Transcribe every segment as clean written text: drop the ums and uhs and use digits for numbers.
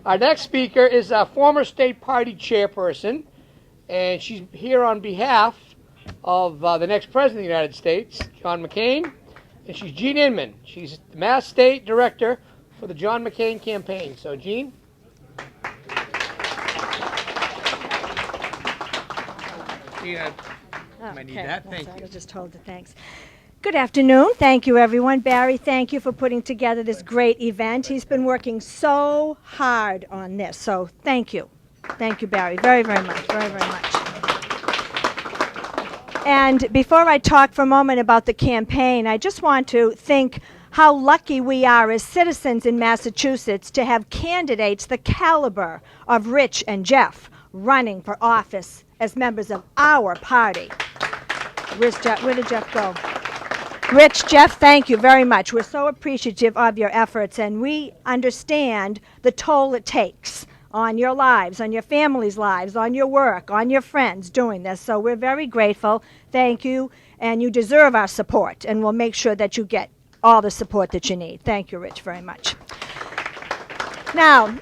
Our next speaker is a former state party chairperson, and she's here on behalf of the next president of the United States, John McCain, and she's Jean Inman. She's the Mass State Director for the John McCain Campaign. So, Jean? Jean, I might need that. Thank you. I was just told to thanks. Good afternoon. Thank you, everyone. Barry, thank you for putting together this great event. He's been working so hard on this, so thank you. Thank you, Barry, very, very much, very, very much. And before I talk for a moment about the campaign, I just want to think how lucky we are as citizens in Massachusetts to have candidates the caliber of Rich and Jeff running for office as members of our party. Where did Jeff go? Rich, Jeff, thank you very much. We're so appreciative of your efforts, and we understand the toll it takes on your lives, on your family's lives, on your work, on your friends doing this. So we're very grateful. Thank you, and you deserve our support, and we'll make sure that you get all the support that you need. Thank you, Rich, very much. Now,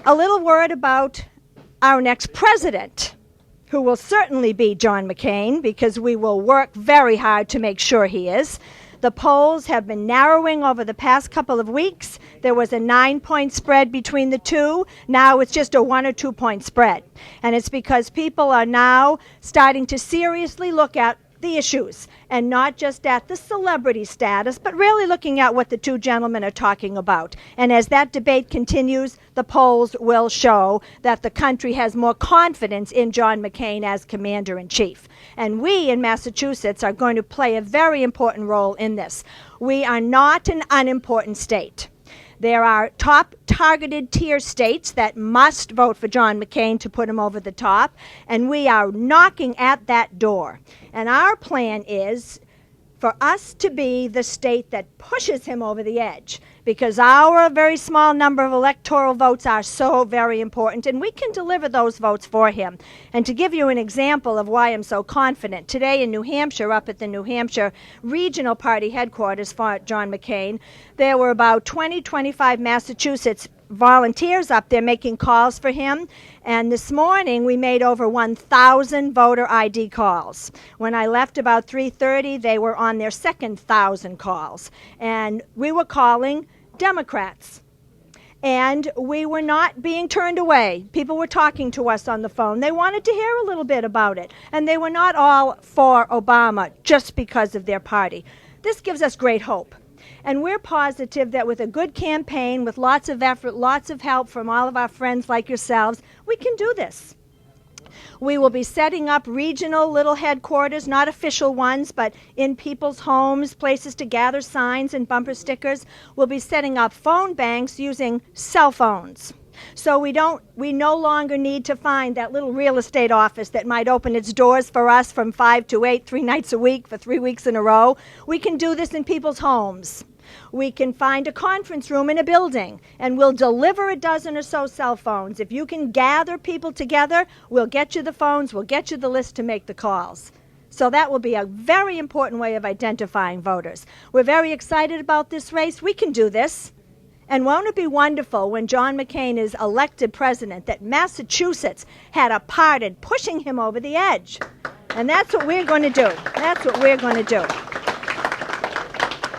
a little word about our next president, who will certainly be John McCain, because we will work very hard to make sure he is. The polls have been narrowing over the past couple of weeks. There was a 9-point spread between the two. Now it's just a 1 or 2 point spread. And it's because people are now starting to seriously look at the issues and not just at the celebrity status, but really looking at what the two gentlemen are talking about. And as that debate continues, the polls will show that the country has more confidence in John McCain as commander-in-chief. And we in Massachusetts are going to play a very important role in this. We are not an unimportant state. There are top targeted tier states that must vote for John McCain to put him over the top, and we are knocking at that door. And our plan is for us to be the state that pushes him over the edge, because our very small number of electoral votes are so very important, and we can deliver those votes for him. And to give you an example of why I'm so confident, today in New Hampshire, up at the New Hampshire Regional Party headquarters for John McCain, there were about 25 Massachusetts volunteers up there making calls for him, and this morning we made over 1,000 voter ID calls. When I left about 3:30, they were on their second 1,000 calls, and we were calling Democrats, and we were not being turned away. People were talking to us on the phone. They wanted to hear a little bit about it, and they were not all for Obama just because of their party. This gives us great hope. And we're positive that with a good campaign, with lots of effort, lots of help from all of our friends like yourselves, we can do this. We will be setting up regional little headquarters, not official ones, but in people's homes, places to gather signs and bumper stickers. We'll be setting up phone banks using cell phones. So we no longer need to find that little real estate office that might open its doors for us from 5 to 8, 3 nights a week for 3 weeks in a row. We can do this in people's homes. We can find a conference room in a building, and we'll deliver a dozen or so cell phones. If you can gather people together, we'll get you the phones, we'll get you the list to make the calls. So that will be a very important way of identifying voters. We're very excited about this race. We can do this. And won't it be wonderful when John McCain is elected president that Massachusetts had a part in pushing him over the edge? And that's what we're going to do. That's what we're going to do.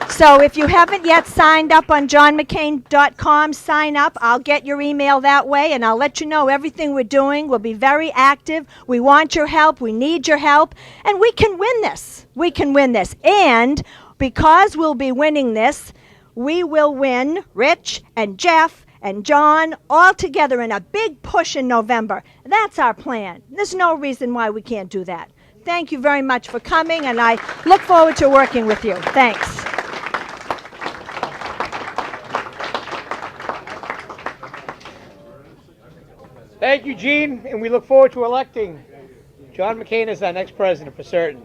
So if you haven't yet signed up on johnmccain.com, sign up. I'll get your email that way, and I'll let you know everything we're doing. We'll be very active. We want your help. We need your help. And we can win this. We can win this. And because we'll be winning this, we will win Rich and Jeff and John all together in a big push in November. That's our plan. There's no reason why we can't do that. Thank you very much for coming, and I look forward to working with you. Thanks. Thank you, Jean, and we look forward to electing John McCain as our next president for certain.